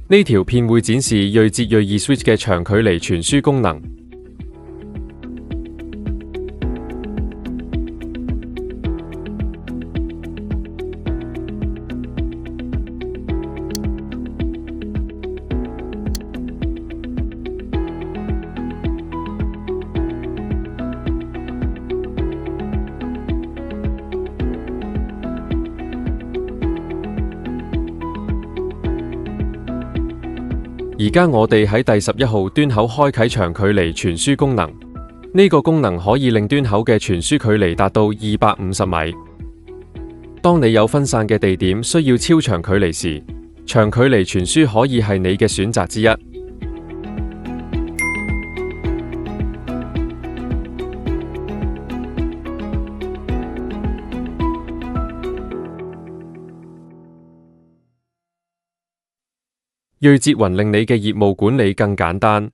呢條片會展示銳捷銳意 Switch 嘅長距離傳輸功能。而家我哋喺第11號端口開啟長距離傳輸功能，呢個功能可以令端口嘅傳輸距離達到250米。當你有分散嘅地點需要超長距離時，長距離傳輸可以係你嘅選擇之一。銳捷雲令你嘅業務管理更簡單，